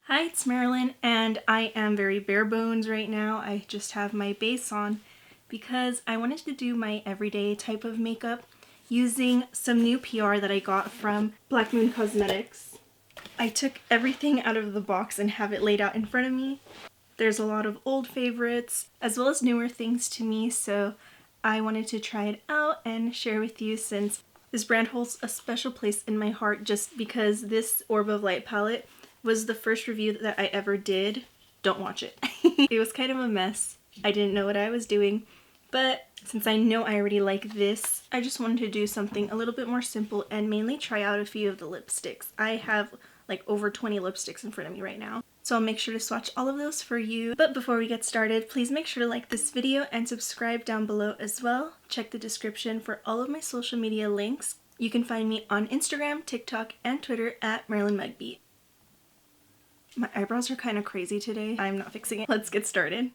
Hi, it's Marilyn, and I am very bare bones right now. I just have my base on because I wanted to do my everyday type of makeup using some new PR that I got from Black Moon Cosmetics. I took everything out of the box and have it laid out in front of me. There's a lot of old favorites as well as newer things to me, so I wanted to try it out and share with you since this brand holds a special place in my heart just because this Orb of Light palette was the first review that I ever did. Don't watch it. It was kind of a mess. I didn't know what I was doing, but since I know I already like this, I just wanted to do something a little bit more simple and mainly try out a few of the lipsticks. I have like over 20 lipsticks in front of me right now, so I'll make sure to swatch all of those for you. But before we get started, please make sure to like this video and subscribe down below as well. Check the description for all of my social media links. You can find me on Instagram, TikTok, and Twitter at Marilynmugbeat. My eyebrows are kind of crazy today. I'm not fixing it. Let's get started.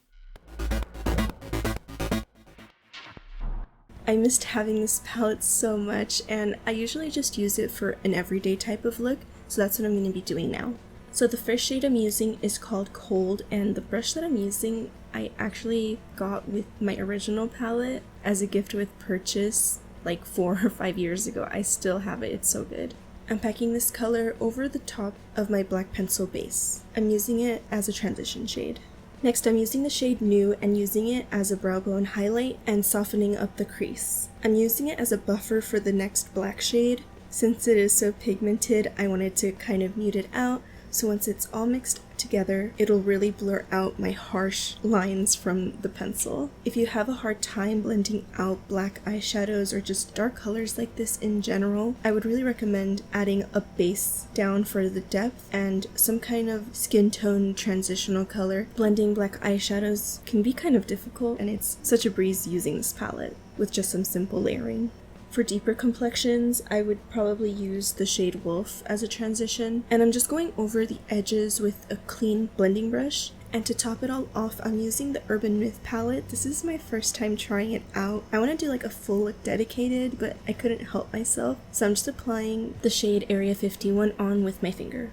I missed having this palette so much, and I usually just use it for an everyday type of look, so that's what I'm going to be doing now. So the first shade I'm using is called Cold, and the brush that I'm using I actually got with my original palette as a gift with purchase like 4 or 5 years ago. I still have it, it's so good. I'm packing this color over the top of my black pencil base. I'm using it as a transition shade. Next, I'm using the shade New and using it as a brow bone highlight and softening up the crease. I'm using it as a buffer for the next black shade. Since it is so pigmented, I wanted to kind of mute it out, so once it's all mixed together, it'll really blur out my harsh lines from the pencil. If you have a hard time blending out black eyeshadows or just dark colors like this in general, I would really recommend adding a base down for the depth and some kind of skin tone transitional color. Blending black eyeshadows can be kind of difficult, and it's such a breeze using this palette with just some simple layering. For deeper complexions, I would probably use the shade Wolf as a transition, and I'm just going over the edges with a clean blending brush. And to top it all off, I'm using the Urban Myth palette. This is my first time trying it out. I want to do like a full look dedicated, but I couldn't help myself, so I'm just applying the shade Area 51 on with my finger.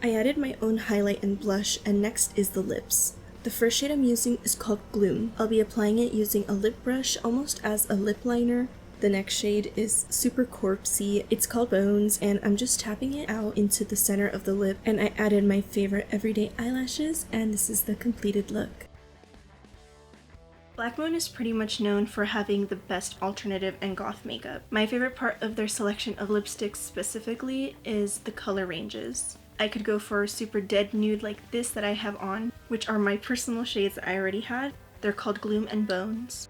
I added my own highlight and blush, and next is the lips. The first shade I'm using is called Gloom. I'll be applying it using a lip brush almost as a lip liner. The next shade is super corpsey. It's called Bones, and I'm just tapping it out into the center of the lip, and I added my favorite everyday eyelashes, and this is the completed look. Black Moon is pretty much known for having the best alternative and goth makeup. My favorite part of their selection of lipsticks specifically is the color ranges. I could go for a super dead nude like this that I have on, which are my personal shades that I already had. They're called Gloom and Bones,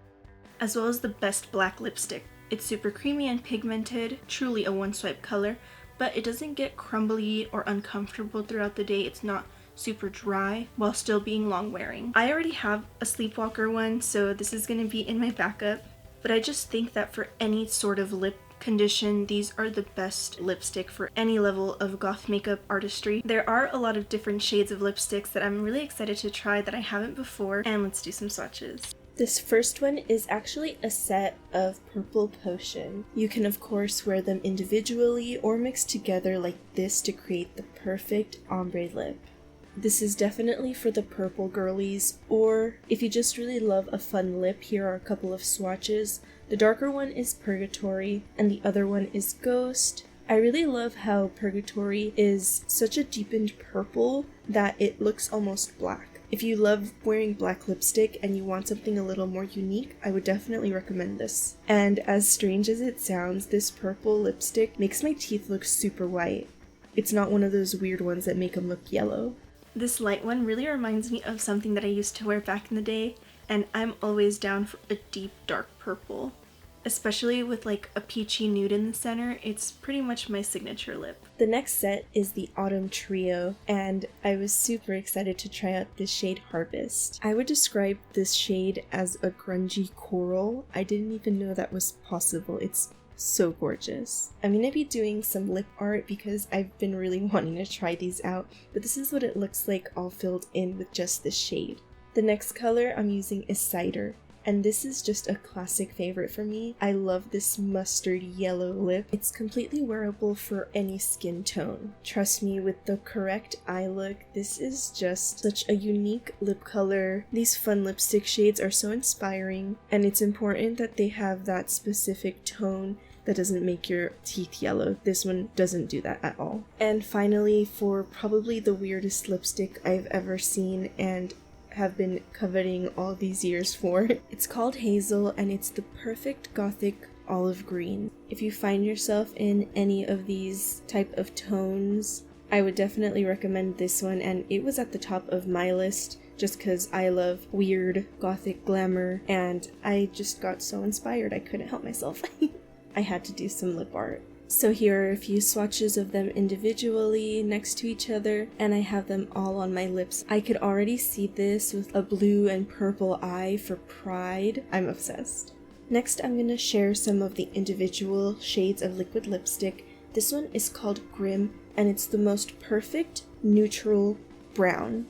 as well as the best black lipstick. It's super creamy and pigmented, truly a one-swipe color, but it doesn't get crumbly or uncomfortable throughout the day. It's not super dry while still being long wearing. I already have a Sleepwalker one, so this is going to be in my backup, but I just think that for any sort of lip condition, these are the best lipstick for any level of goth makeup artistry. There are a lot of different shades of lipsticks that I'm really excited to try that I haven't before, and let's do some swatches. This first one is actually a set of Purple Potion. You can of course wear them individually or mix together like this to create the perfect ombre lip. This is definitely for the purple girlies, or if you just really love a fun lip, here are a couple of swatches. The darker one is Purgatory and the other one is Ghost. I really love how Purgatory is such a deepened purple that it looks almost black. If you love wearing black lipstick and you want something a little more unique, I would definitely recommend this. And as strange as it sounds, this purple lipstick makes my teeth look super white. It's not one of those weird ones that make them look yellow. This light one really reminds me of something that I used to wear back in the day, and I'm always down for a deep dark purple. Especially with like a peachy nude in the center, it's pretty much my signature lip. The next set is the Autumn Trio, and I was super excited to try out this shade Harvest. I would describe this shade as a grungy coral. I didn't even know that was possible. It's so gorgeous. I'm gonna be doing some lip art because I've been really wanting to try these out, but this is what it looks like all filled in with just this shade. The next color I'm using is Cider. And this is just a classic favorite for me. I love this mustard yellow lip. It's completely wearable for any skin tone. Trust me, with the correct eye look, this is just such a unique lip color. These fun lipstick shades are so inspiring, and it's important that they have that specific tone that doesn't make your teeth yellow. This one doesn't do that at all. And finally, for probably the weirdest lipstick I've ever seen and have been coveting all these years for, it's called Hazel, and it's the perfect gothic olive green. If you find yourself in any of these type of tones, I would definitely recommend this one, and it was at the top of my list just because I love weird gothic glamour, and I just got so inspired I couldn't help myself. I had to do some lip art. So here are a few swatches of them individually next to each other, and I have them all on my lips. I could already see this with a blue and purple eye for pride. I'm obsessed. Next, I'm going to share some of the individual shades of liquid lipstick. This one is called Grim, and it's the most perfect neutral brown.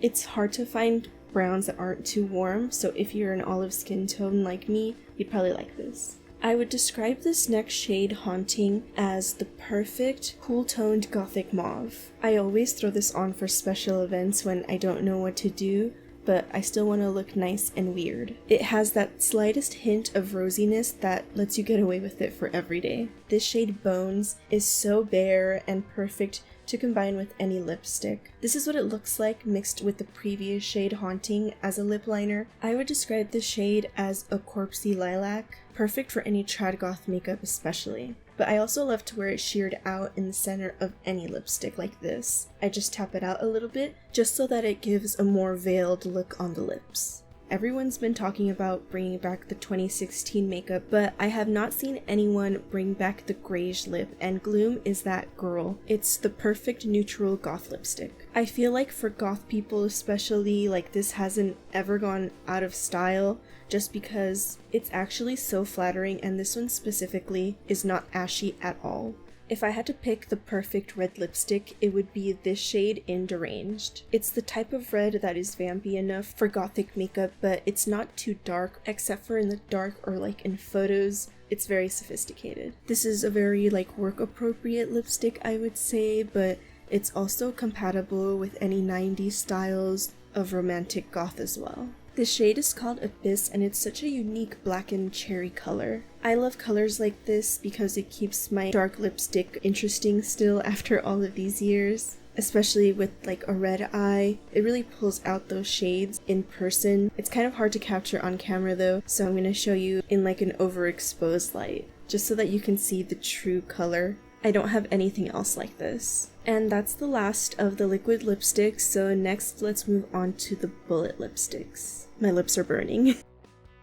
It's hard to find browns that aren't too warm, so if you're an olive skin tone like me, you'd probably like this. I would describe this next shade, Haunting, as the perfect cool-toned gothic mauve. I always throw this on for special events when I don't know what to do, but I still want to look nice and weird. It has that slightest hint of rosiness that lets you get away with it for every day. This shade, Bones, is so bare and perfect to combine with any lipstick. This is what it looks like mixed with the previous shade, Haunting, as a lip liner. I would describe this shade as a corpsey lilac, perfect for any trad goth makeup especially. But I also love to wear it sheared out in the center of any lipstick like this. I just tap it out a little bit just so that it gives a more veiled look on the lips. Everyone's been talking about bringing back the 2016 makeup, but I have not seen anyone bring back the grayish lip, and Gloom is that girl. It's the perfect neutral goth lipstick. I feel like for goth people especially, like, this hasn't ever gone out of style just because it's actually so flattering, and this one specifically is not ashy at all. If I had to pick the perfect red lipstick, it would be this shade in Deranged. It's the type of red that is vampy enough for gothic makeup, but it's not too dark, except for in the dark or like in photos. It's very sophisticated. This is a very like work appropriate lipstick, I would say, but it's also compatible with any 90s styles of romantic goth as well. This shade is called Abyss, and it's such a unique blackened cherry color. I love colors like this because it keeps my dark lipstick interesting still after all of these years. Especially with like a red eye, it really pulls out those shades in person. It's kind of hard to capture on camera though, so I'm going to show you in like an overexposed light, just so that you can see the true color. I don't have anything else like this. And that's the last of the liquid lipsticks, so next let's move on to the bullet lipsticks. My lips are burning.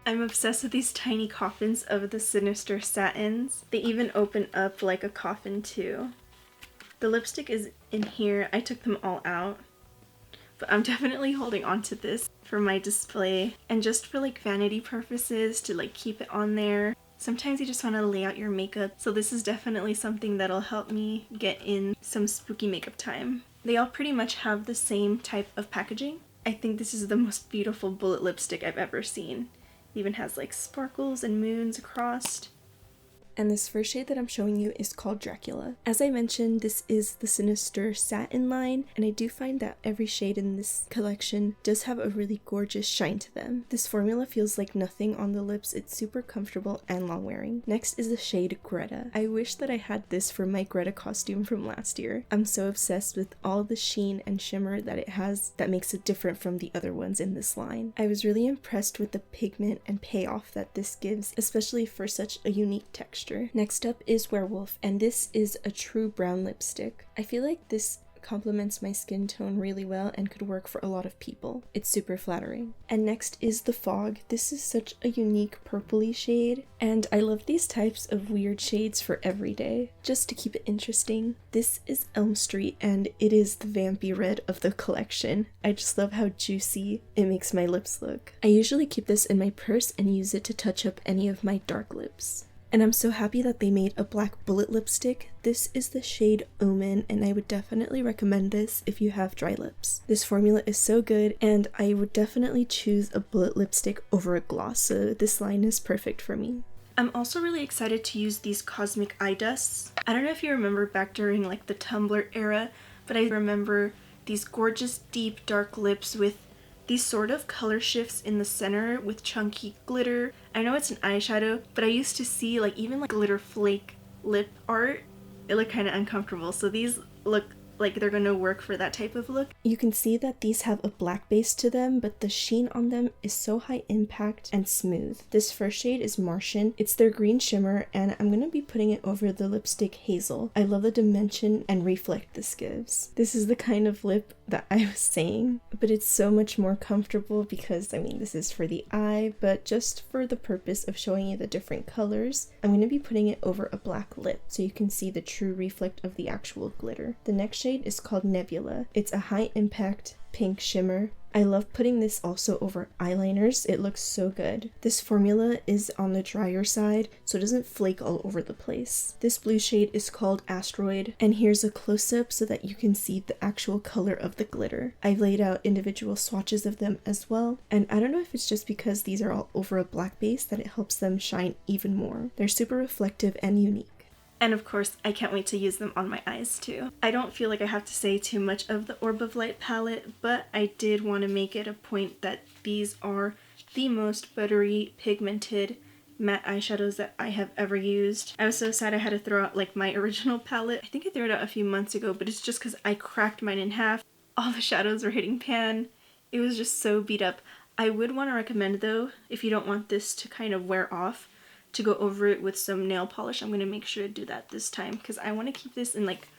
I'm obsessed with these tiny coffins of the Sinister Satins. They even open up like a coffin too. The lipstick is in here. I took them all out, but I'm definitely holding on to this for my display and just for like vanity purposes to like keep it on there. Sometimes you just want to lay out your makeup, so this is definitely something that'll help me get in some spooky makeup time. They all pretty much have the same type of packaging. I think this is the most beautiful bullet lipstick I've ever seen. It even has like sparkles and moons across. And this first shade that I'm showing you is called Dracula. As I mentioned, this is the Sinister Satin line, and I do find that every shade in this collection does have a really gorgeous shine to them. This formula feels like nothing on the lips. It's super comfortable and long wearing. Next is the shade Greta. I wish that I had this for my Greta costume from last year. I'm so obsessed with all the sheen and shimmer that it has that makes it different from the other ones in this line. I was really impressed with the pigment and payoff that this gives, especially for such a unique texture. Next up is Werewolf, and this is a true brown lipstick. I feel like this complements my skin tone really well and could work for a lot of people. It's super flattering. And next is the Fog. This is such a unique purpley shade, and I love these types of weird shades for every day, just to keep it interesting. This is Elm Street, and it is the vampy red of the collection. I just love how juicy it makes my lips look. I usually keep this in my purse and use it to touch up any of my dark lips. And I'm so happy that they made a black bullet lipstick. This is the shade Omen, and I would definitely recommend this if you have dry lips. This formula is so good, and I would definitely choose a bullet lipstick over a gloss, so this line is perfect for me. I'm also really excited to use these cosmic eye dusts. I don't know if you remember back during like the Tumblr era, but I remember these gorgeous deep dark lips with these sort of color shifts in the center with chunky glitter. I know it's an eyeshadow, but I used to see like even like glitter flake lip art. It looked kind of uncomfortable, so these look like they're gonna work for that type of look. You can see that these have a black base to them, but the sheen on them is so high impact and smooth. This first shade is Martian. It's their green shimmer, and I'm gonna be putting it over the lipstick Hazel. I love the dimension and reflect this gives. This is the kind of lip that I was saying, but it's so much more comfortable because, I mean, this is for the eye, but just for the purpose of showing you the different colors, I'm gonna be putting it over a black lip so you can see the true reflect of the actual glitter. The next shade is called Nebula. It's a high impact pink shimmer. I love putting this also over eyeliners. It looks so good. This formula is on the drier side, so it doesn't flake all over the place. This blue shade is called Asteroid, and here's a close-up so that you can see the actual color of the glitter. I've laid out individual swatches of them as well, and I don't know if it's just because these are all over a black base that it helps them shine even more. They're super reflective and unique. And of course, I can't wait to use them on my eyes too. I don't feel like I have to say too much of the Orb of Light palette, but I did want to make it a point that these are the most buttery, pigmented matte eyeshadows that I have ever used. I was so sad I had to throw out like my original palette. I think I threw it out a few months ago, but it's just because I cracked mine in half. All the shadows were hitting pan. It was just so beat up. I would want to recommend though, if you don't want this to kind of wear off, to go over it with some nail polish. I'm going to make sure to do that this time because I want to keep this in like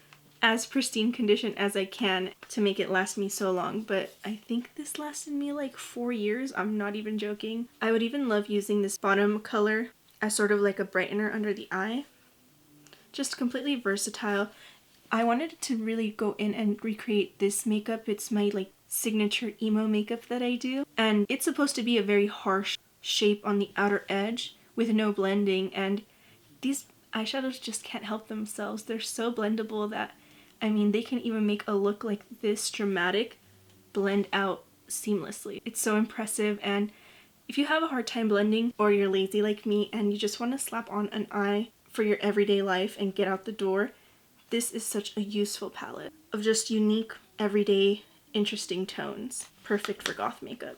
as pristine condition as I can to make it last me so long, but I think this lasted me like 4 years. I'm not even joking. I would even love using this bottom color as sort of like a brightener under the eye. Just completely versatile. I wanted to really go in and recreate this makeup. It's my like signature emo makeup that I do, and it's supposed to be a very harsh shape on the outer edge with no blending, and these eyeshadows just can't help themselves. They're so blendable that, I mean, they can even make a look like this dramatic blend out seamlessly. It's so impressive, and if you have a hard time blending or you're lazy like me and you just want to slap on an eye for your everyday life and get out the door, this is such a useful palette of just unique, everyday, interesting tones. Perfect for goth makeup.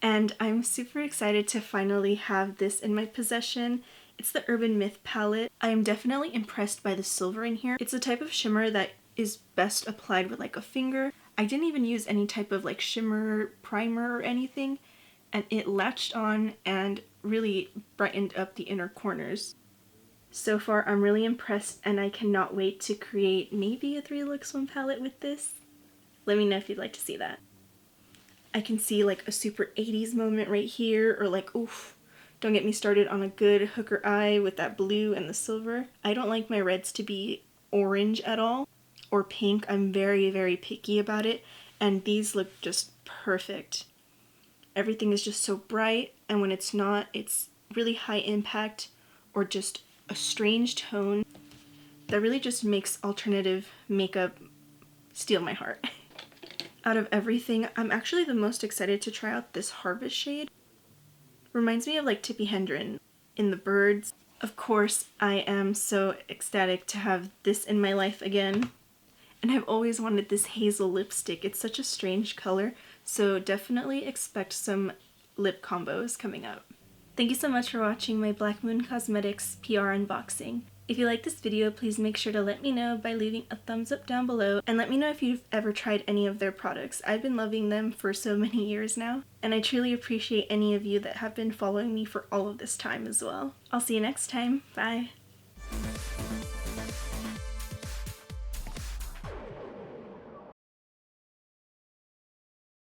And I'm super excited to finally have this in my possession. It's the Urban Myth palette. I am definitely impressed by the silver in here. It's a type of shimmer that is best applied with like a finger. I didn't even use any type of like shimmer primer or anything, and it latched on and really brightened up the inner corners. So far I'm really impressed, and I cannot wait to create maybe a 3-look swim palette with this. Let me know if you'd like to see that. I can see like a super 80s moment right here, or like, oof, don't get me started on a good hooker eye with that blue and the silver. I don't like my reds to be orange at all, or pink. I'm very, very picky about it, and these look just perfect. Everything is just so bright, and when it's not, it's really high impact or just a strange tone that really just makes alternative makeup steal my heart. Out of everything, I'm actually the most excited to try out this Harvest shade. Reminds me of like Tippi Hedren in The Birds. Of course, I am so ecstatic to have this in my life again. And I've always wanted this hazel lipstick. It's such a strange color, so definitely expect some lip combos coming up. Thank you so much for watching my Black Moon Cosmetics PR unboxing. If you like this video, please make sure to let me know by leaving a thumbs up down below, and let me know if you've ever tried any of their products. I've been loving them for so many years now, and I truly appreciate any of you that have been following me for all of this time as well. I'll see you next time. Bye!